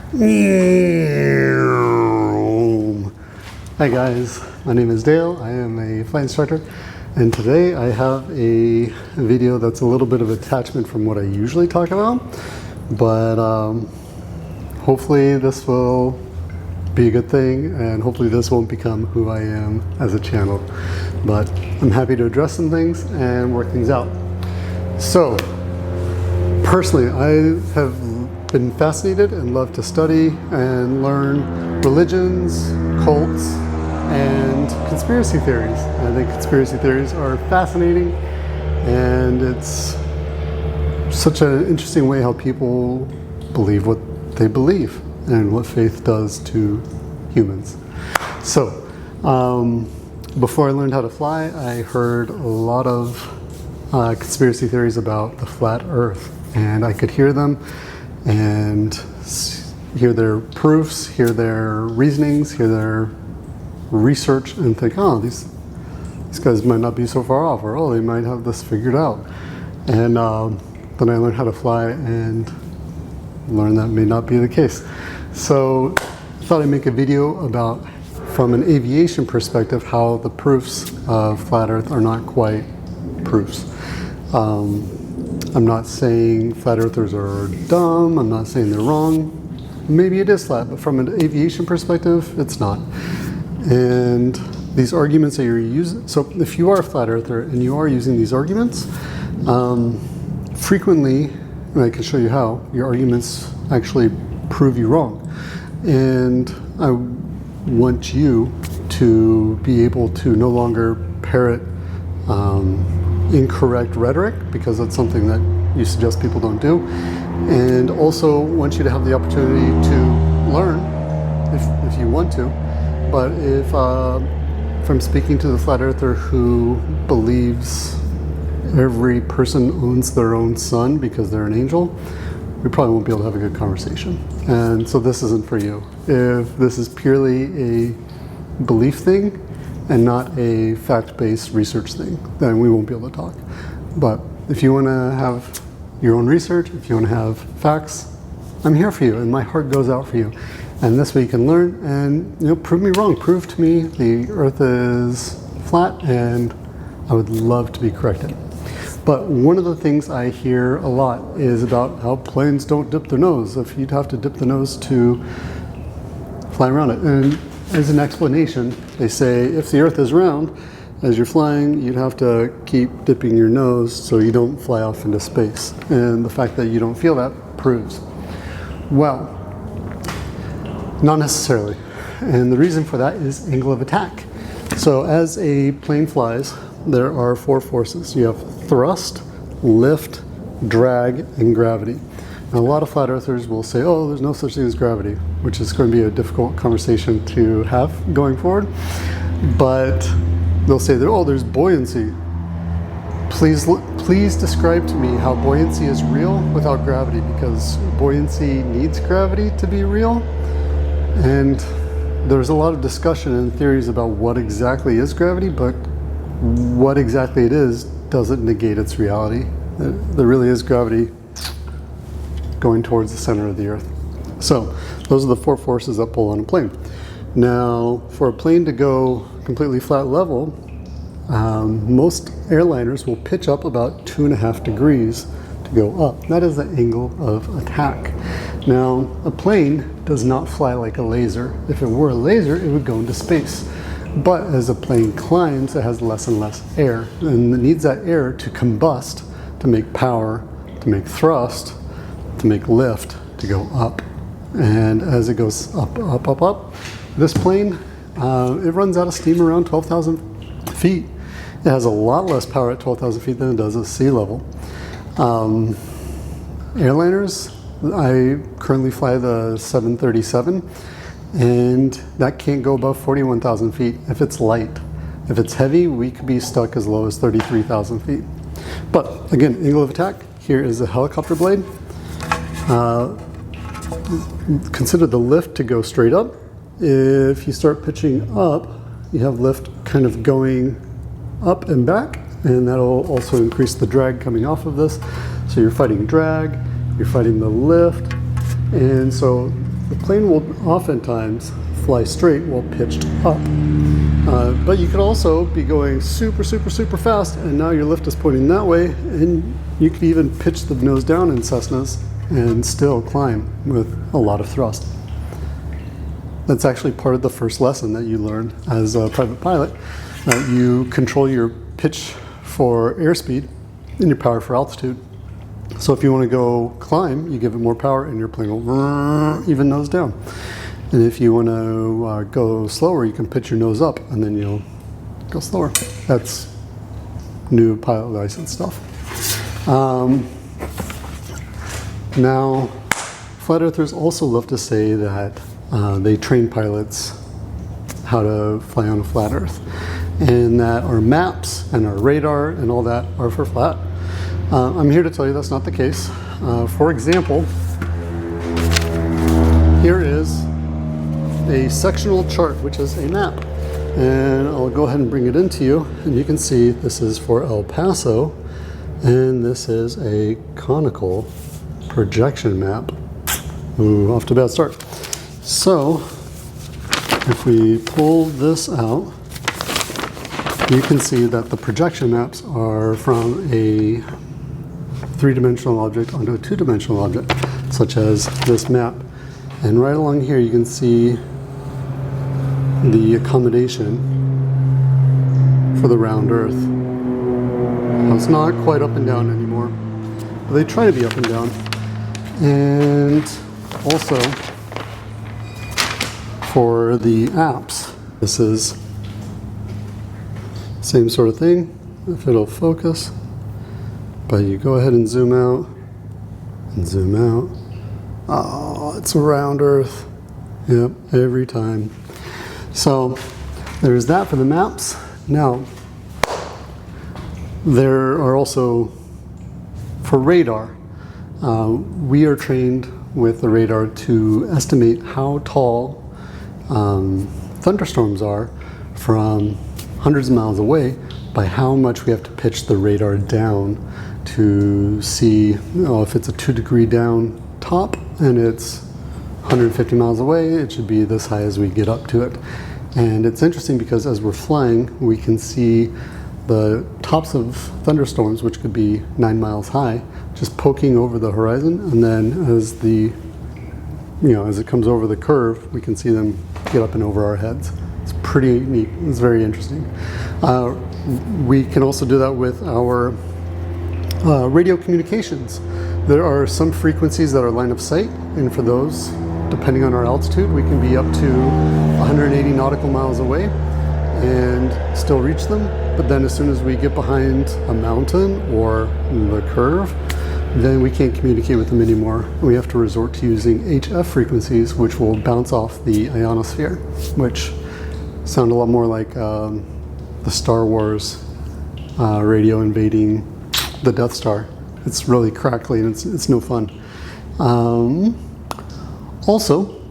Hi guys, my name is Dale. I am a flight instructor, and today I have a video that's a little bit of attachment from what I usually talk about, but hopefully this will be a good thing, and hopefully this won't become who I am as a channel. But I'm happy to address some things and work things out. So, personally, I have been fascinated and love to study and learn religions, cults, and conspiracy theories. I think conspiracy theories are fascinating, and it's such an interesting way how people believe what they believe and what faith does to humans. So, before I learned how to fly, I heard a lot of conspiracy theories about the flat Earth, and I could hear them and hear their proofs, hear their reasonings, hear their research, and think, oh, these guys might not be so far off, or oh, they might have this figured out. And then I learned how to fly and learned that may not be the case. So I thought I'd make a video about, from an aviation perspective, how the proofs of flat Earth are not quite proofs. I'm not saying flat earthers are dumb, I'm not saying they're wrong. Maybe it is flat, but from an aviation perspective, it's not. And these arguments that you're using, so if you are a flat earther and you are using these arguments, frequently, and I can show you how, your arguments actually prove you wrong. And I want you to be able to no longer parrot incorrect rhetoric, because that's something that you suggest people don't do, and also want you to have the opportunity to learn if you want to. But if I'm speaking to the flat earther who believes every person owns their own sun because they're an angel, we probably won't be able to have a good conversation. And so this isn't for you. If this is purely a belief thing and not a fact-based research thing, then we won't be able to talk. But if you want to have your own research, if you want to have facts, I'm here for you, and my heart goes out for you. And this way you can learn and prove me wrong. Prove to me the Earth is flat, and I would love to be corrected. But one of the things I hear a lot is about how planes don't dip their nose. If you'd have to dip the nose to fly around it. And as an explanation, they say if the Earth is round, as you're flying, you'd have to keep dipping your nose so you don't fly off into space. And the fact that you don't feel that proves. Well, not necessarily. And the reason for that is angle of attack. So as a plane flies, there are four forces. You have thrust, lift, drag, and gravity. Now, a lot of flat earthers will say, oh, there's no such thing as gravity, which is going to be a difficult conversation to have going forward. But they'll say that, oh, there's buoyancy. Please describe to me how buoyancy is real without gravity, because buoyancy needs gravity to be real. And there's a lot of discussion and theories about what exactly is gravity, but what exactly it is doesn't negate its reality. There really is gravity going towards the center of the Earth. So those are the four forces that pull on a plane. Now, for a plane to go completely flat level, most airliners will pitch up about 2.5 degrees to go up. That is the angle of attack. Now, a plane does not fly like a laser. If it were a laser, it would go into space. But as a plane climbs, it has less and less air, and it needs that air to combust, to make power, to make thrust, to make lift, to go up. And as it goes up, up, up, up, this plane, it runs out of steam around 12,000 feet. It has a lot less power at 12,000 feet than it does at sea level. Airliners, I currently fly the 737, and that can't go above 41,000 feet if it's light. If it's heavy, we could be stuck as low as 33,000 feet. But again, angle of attack, here is a helicopter blade. Consider the lift to go straight up. If you start pitching up, you have lift kind of going up and back, and that'll also increase the drag coming off of this. So you're fighting drag, you're fighting the lift, and so the plane will oftentimes fly straight while pitched up. But you could also be going super, super, super fast, and now your lift is pointing that way, and you could even pitch the nose down in Cessnas and still climb with a lot of thrust. That's actually part of the first lesson that you learn as a private pilot. You control your pitch for airspeed and your power for altitude. So if you want to go climb, you give it more power and your plane will even nose down. And if you want to go slower, you can pitch your nose up and then you'll go slower. That's new pilot license stuff. Now, flat earthers also love to say that they train pilots how to fly on a flat earth, and that our maps and our radar and all that are for flat. I'm here to tell you that's not the case. For example, here is a sectional chart, which is a map. And I'll go ahead and bring it into you, and you can see this is for El Paso, and this is a conical projection map. Ooh, off to a bad start. So, if we pull this out, you can see that the projection maps are from a three-dimensional object onto a two-dimensional object, such as this map. And right along here you can see the accommodation for the round Earth. Now, it's not quite up and down anymore, but they try to be up and down. And also, for the apps, this is same sort of thing, if it'll focus. But you go ahead and zoom out, and zoom out. Oh, it's a round Earth. Yep, every time. So there's that for the maps. Now, there are also, for radar, we are trained with the radar to estimate how tall thunderstorms are from hundreds of miles away by how much we have to pitch the radar down to see, if it's a 2-degree down top and it's 150 miles away, it should be this high as we get up to it. And it's interesting because as we're flying, we can see the tops of thunderstorms, which could be 9 miles high, just poking over the horizon. And then as as it comes over the curve, we can see them get up and over our heads. It's pretty neat. It's very interesting. We can also do that with our radio communications. There are some frequencies that are line of sight, and for those, depending on our altitude, we can be up to 180 nautical miles away and still reach them. But then as soon as we get behind a mountain or the curve, then we can't communicate with them anymore. We have to resort to using HF frequencies, which will bounce off the ionosphere, which sound a lot more like the Star Wars radio invading the Death Star. It's really crackly and it's no fun. Also,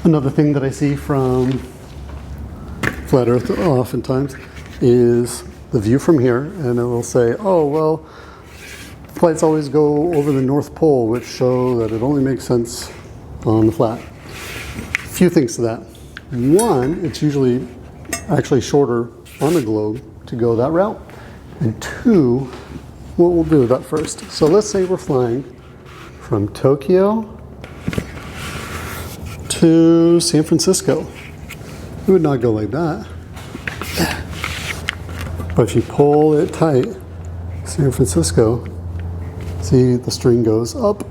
another thing that I see from flat Earth oftentimes is the view from here, and it will say, oh, well, flights always go over the North Pole, which show that it only makes sense on the flat. Few things to that. One, it's usually actually shorter on the globe to go that route. And two, what we'll do with that first. So let's say we're flying from Tokyo to San Francisco. We would not go like that. But if you pull it tight, San Francisco, see the string goes up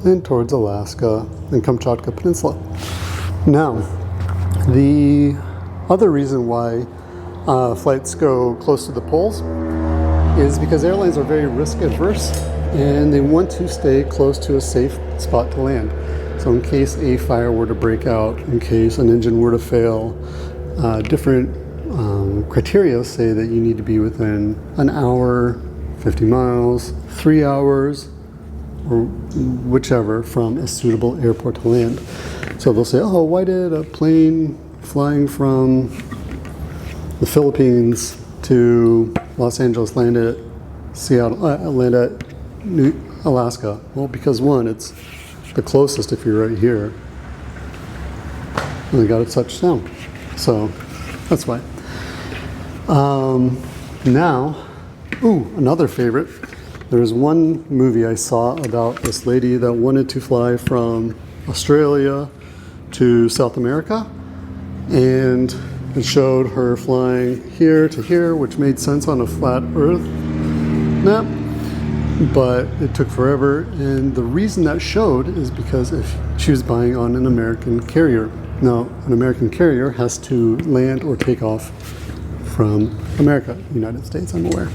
and towards Alaska and Kamchatka Peninsula. Now, the other reason why flights go close to the poles is because airlines are very risk adverse and they want to stay close to a safe spot to land. So in case a fire were to break out, in case an engine were to fail, different criteria say that you need to be within an hour, 50 miles, 3 hours, or whichever from a suitable airport to land. So they'll say, oh, why did a plane flying from the Philippines to Los Angeles land at Seattle, land at Alaska? Well, because one, it's the closest if you're right here, and they got to touch down. So that's why. Now, another favorite. There's one movie I saw about this lady that wanted to fly from Australia to South America, and it showed her flying here to here, which made sense on a flat Earth map, but it took forever. And the reason that showed is because if she was buying on an American carrier. Now, an American carrier has to land or take off from America, United States, I'm aware.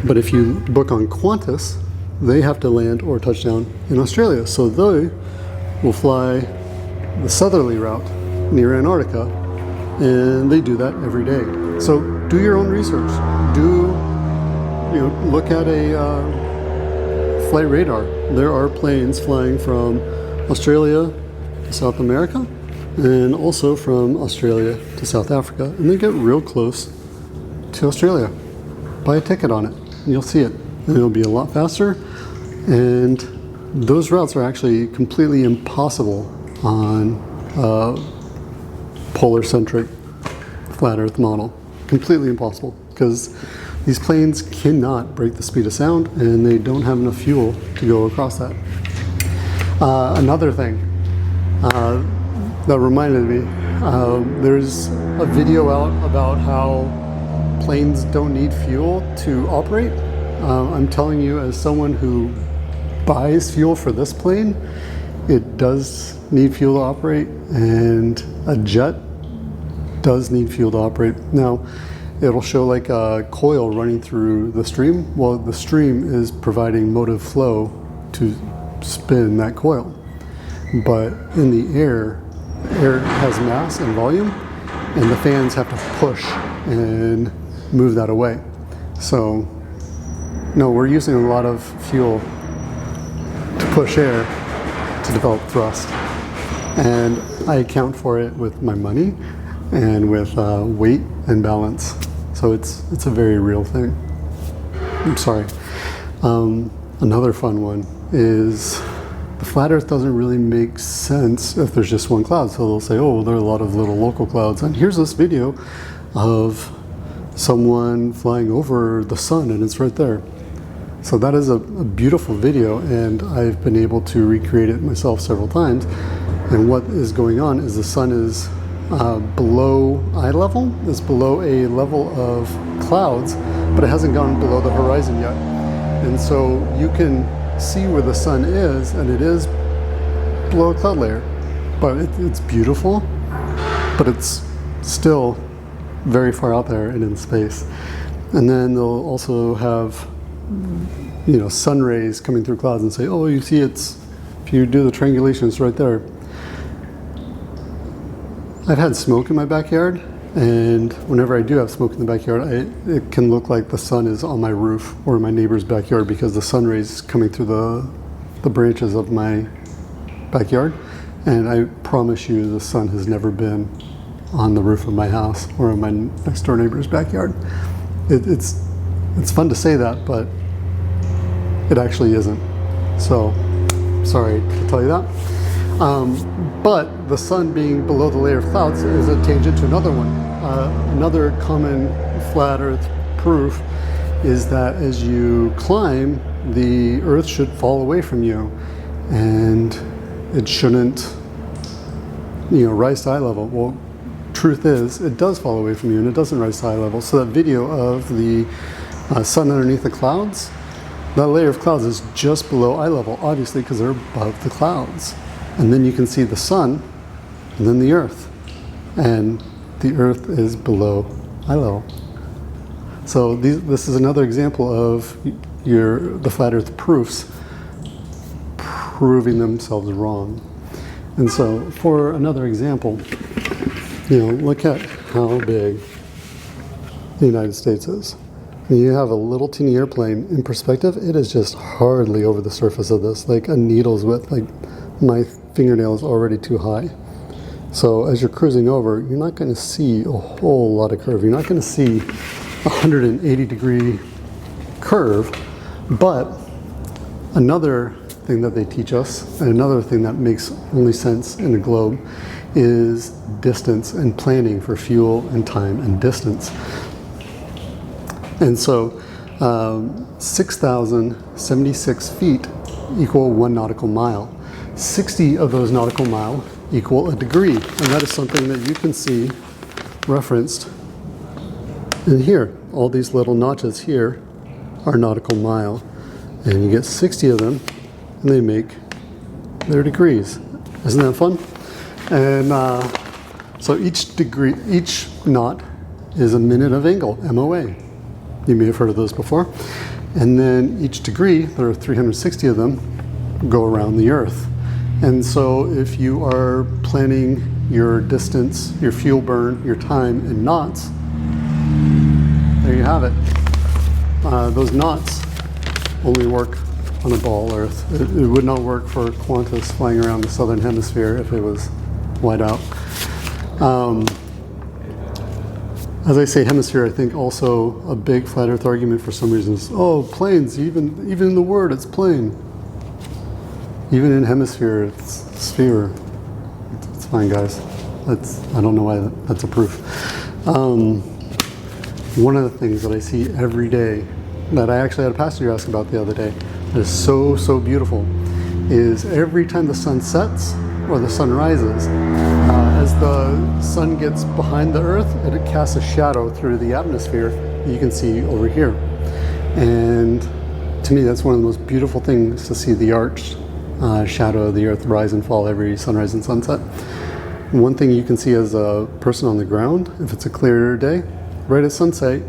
But if you book on Qantas, they have to land or touch down in Australia. So they will fly the southerly route near Antarctica, and they do that every day. So do your own research. Look at a flight radar. There are planes flying from Australia to South America, and also from Australia to South Africa, and they get real close to Australia. Buy a ticket on it, and you'll see it, and it'll be a lot faster. And those routes are actually completely impossible on polar-centric flat Earth model. Completely impossible, because these planes cannot break the speed of sound, and they don't have enough fuel to go across that. Another thing that reminded me, there's a video out about how planes don't need fuel to operate. I'm telling you, as someone who buys fuel for this plane, it does need fuel to operate, and a jet does need fuel to operate. Now, it'll show like a coil running through the stream. Well, the stream is providing motive flow to spin that coil. But in the air has mass and volume, and the fans have to push and move that away. So, no, we're using a lot of fuel to push air to develop thrust. And I account for it with my money and with weight and balance. So it's a very real thing. I'm sorry. Another fun one is the flat Earth doesn't really make sense if there's just one cloud. So they'll say, oh, there are a lot of little local clouds. And here's this video of someone flying over the sun, and it's right there. So that is a beautiful video, and I've been able to recreate it myself several times. And what is going on is the sun is below eye level. It's below a level of clouds, but it hasn't gone below the horizon yet. And so you can see where the sun is, and it is below a cloud layer. But it's beautiful, but it's still very far out there and in space. And then they'll also have, sun rays coming through clouds and say, oh, you see, if you do the triangulation, it's right there. I've had smoke in my backyard, and whenever I do have smoke in the backyard, it can look like the sun is on my roof or in my neighbor's backyard, because the sun rays coming through the branches of my backyard. And I promise you, the sun has never been on the roof of my house or in my next door neighbor's backyard. It's fun to say that, but it actually isn't. So, sorry to tell you that. But the sun being below the layer of clouds is a tangent to another one. Another common flat Earth proof is that as you climb, the Earth should fall away from you, and it shouldn't, rise to eye level. Well, truth is, it does fall away from you, and it doesn't rise to eye level. So that video of the sun underneath the clouds, that layer of clouds is just below eye level, obviously, because they're above the clouds. And then you can see the sun, and then the Earth. And the Earth is below eye level. So this is another example of the flat Earth proofs proving themselves wrong. And so, for another example, look at how big the United States is. When you have a little teeny airplane, in perspective, it is just hardly over the surface of this, like a needle's width. Like my fingernail is already too high. So as you're cruising over, you're not going to see a whole lot of curve. You're not going to see a 180-degree curve. But another thing that they teach us, and another thing that makes only sense in a globe, is distance and planning for fuel and time and distance. And so 6,076 feet equal 1 nautical mile. 60 of those nautical mile equal a degree, and that is something that you can see referenced in here. All these little notches here are nautical mile, and you get 60 of them, and they make their degrees. Isn't that fun? And so each degree, each knot is a minute of angle, MOA. You may have heard of those before. And then each degree, there are 360 of them, go around the Earth. And so if you are planning your distance, your fuel burn, your time in knots, there you have it. Those knots only work on a ball Earth. It would not work for Qantas flying around the southern hemisphere if it was wide out. As I say hemisphere, I think also a big flat Earth argument for some reasons. Oh, planes, even in the word, it's plane. Even in hemisphere, it's sphere. It's fine, guys. I don't know why that's a proof. One of the things that I see every day that I actually had a passenger ask about the other day that is so, so beautiful is every time the sun sets or the sun rises, as the sun gets behind the Earth, it casts a shadow through the atmosphere that you can see over here. And to me, that's one of the most beautiful things, to see the arched shadow of the Earth rise and fall every sunrise and sunset. One thing you can see as a person on the ground, if it's a clear day, right at sunset,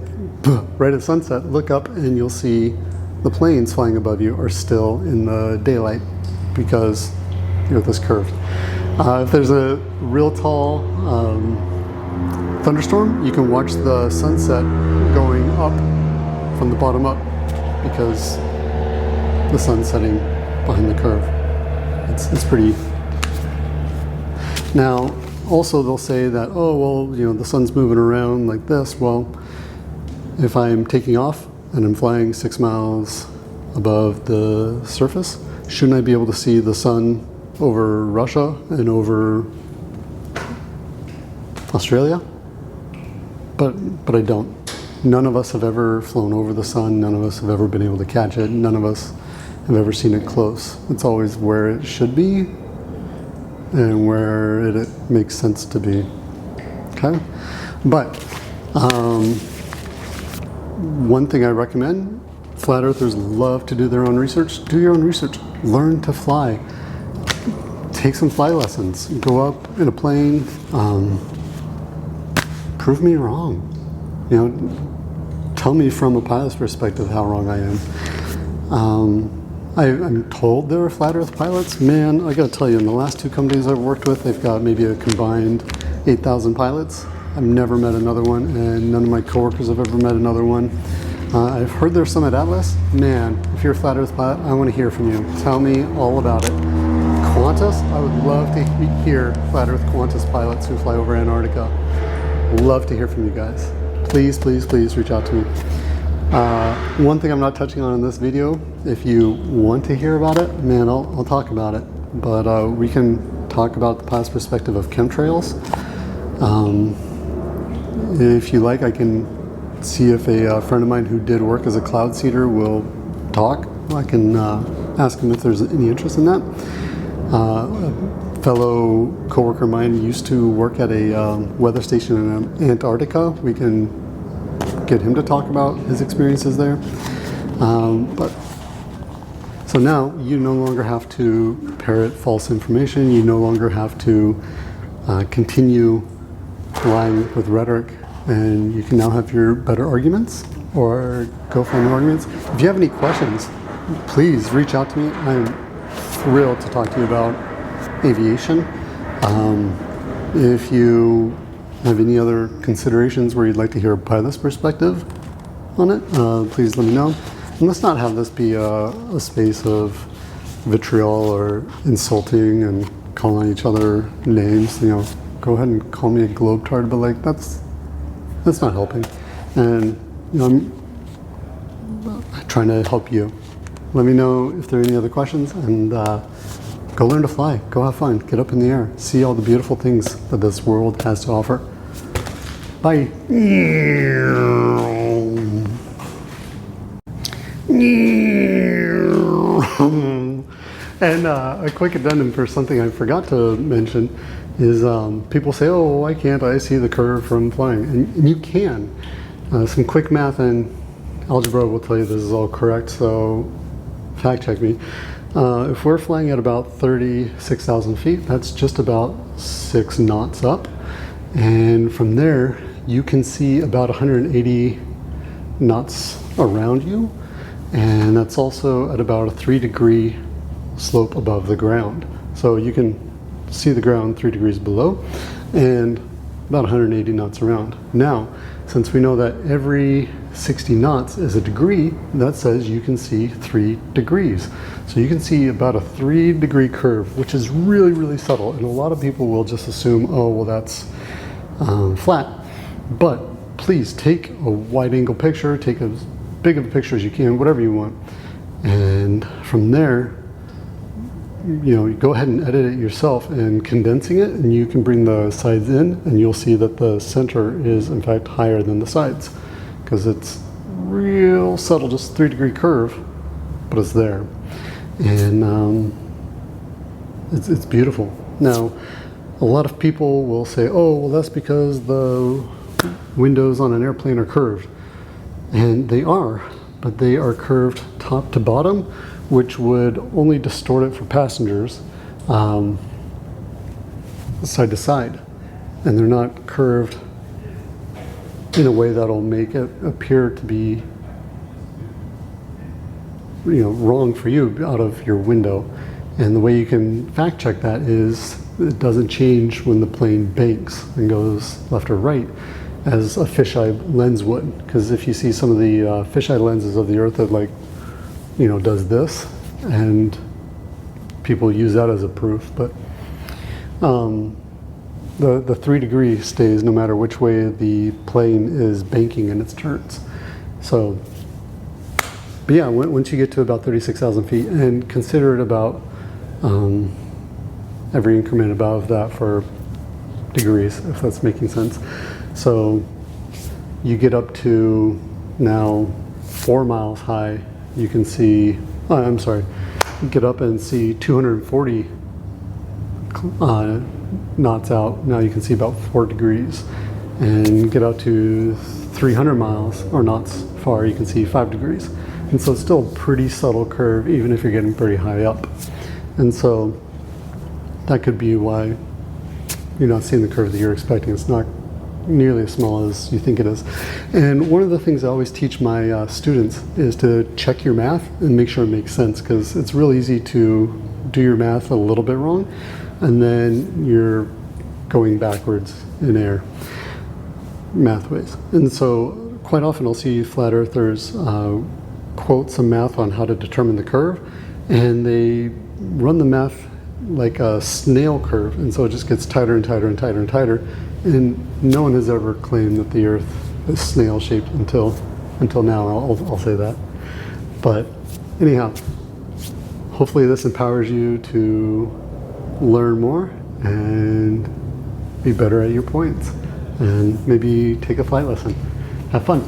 look up and you'll see the planes flying above you are still in the daylight because the Earth is curved. If there's a real tall thunderstorm, you can watch the sunset going up from the bottom up because the sun's setting behind the curve. It's pretty. Now, also they'll say that, oh, well, the sun's moving around like this. Well, if I'm taking off and I'm flying 6 miles above the surface, shouldn't I be able to see the sun over Russia and over Australia? But I don't. None of us have ever flown over the sun. None of us have ever been able to catch it. None of us have ever seen it close. It's always where it should be and where it makes sense to be. Okay? But one thing I recommend, flat earthers love to do their own research. Do your own research. Learn to fly. Take some fly lessons. Go up in a plane. Prove me wrong. Tell me from a pilot's perspective how wrong I am. I'm told there are flat earth pilots. Man, I gotta tell you, in the last 2 companies I've worked with, they've got maybe a combined 8,000 pilots. I've never met another one, and none of my coworkers have ever met another one. I've heard there's some at Atlas. Man, if you're a flat earth pilot, I want to hear from you. Tell me all about it. Qantas, I would love to hear flat earth Qantas pilots who fly over Antarctica. Love to hear from you guys. Please, please, please reach out to me. One thing I'm not touching on in this video, if you want to hear about it, man, I'll talk about it. But we can talk about the past perspective of chemtrails. If you like, I can see if a friend of mine who did work as a cloud seeder will talk. I can ask him if there's any interest in that. A fellow coworker of mine used to work at a weather station in Antarctica. We can get him to talk about his experiences there. So now you no longer have to parrot false information. You no longer have to continue lying with rhetoric, and you can now have your better arguments or go find the arguments. If you have any questions, please reach out to me. I'm thrilled to talk to you about aviation. If you have any other considerations where you'd like to hear a pilot's perspective on it, please let me know. And let's not have this be a space of vitriol or insulting and calling each other names. Go ahead and call me a globetrot, but that's not helping. And I'm trying to help you. let me know if there are any other questions, and go learn to fly. Go have fun. Get up in the air. See all the beautiful things that this world has to offer. Bye. And a quick addendum for something I forgot to mention is people say, oh, why can't I see the curve from flying? And you can. Some quick math and algebra will tell you this is all correct, so fact check me. If we're flying at about 36,000 feet, that's just about 6 knots up. And from there, you can see about 180 knots around you. And that's also at about a 3-degree slope above the ground. So you can see the ground 3 degrees below and about 180 knots around. Now, since we know that every 60 knots is a degree, that says you can see 3 degrees. So you can see about a 3-degree curve, which is really, really subtle. And a lot of people will just assume, oh, well, that's flat. But please take a wide angle picture, take as big of a picture as you can, whatever you want. And from there, you know, go ahead and edit it yourself and condensing it, and you can bring the sides in, and you'll see that the center is in fact higher than the sides because it's real subtle, just 3-degree curve, but it's there. And it's beautiful. Now, a lot of people will say, oh, well, that's because the windows on an airplane are curved. And they are, but they are curved top to bottom, which would only distort it for passengers side to side. And they're not curved in a way that'll make it appear to be, you know, wrong for you out of your window. And the way you can fact check that is it doesn't change when the plane banks and goes left or right as a fisheye lens would. Because if you see some of the fisheye lenses of the Earth that, like, you know, does this, and people use that as a proof. But the 3-degree stays no matter which way the plane is banking in its turns. So, but yeah, once you get to about 36,000 feet, and consider it about every increment above that for degrees, if that's making sense. So you get up to now 4 miles high, you can see, I'm sorry, get up and see 240 knots out. Now you can see about 4 degrees. And get out to 300 miles or knots far, you can see 5 degrees. And so it's still a pretty subtle curve, even if you're getting pretty high up. And so that could be why you're not seeing the curve that you're expecting. It's not nearly as small as you think it is. And one of the things I always teach my students is to check your math and make sure it makes sense, because it's real easy to do your math a little bit wrong, and then you're going backwards in air mathways. And so quite often I'll see flat earthers quote some math on how to determine the curve, and they run the math like a snail curve, and so it just gets tighter and tighter and tighter and tighter. And no one has ever claimed that the Earth is snail-shaped until now. I'll say that. But anyhow, hopefully this empowers you to learn more and be better at your points, and maybe take a flight lesson. Have fun.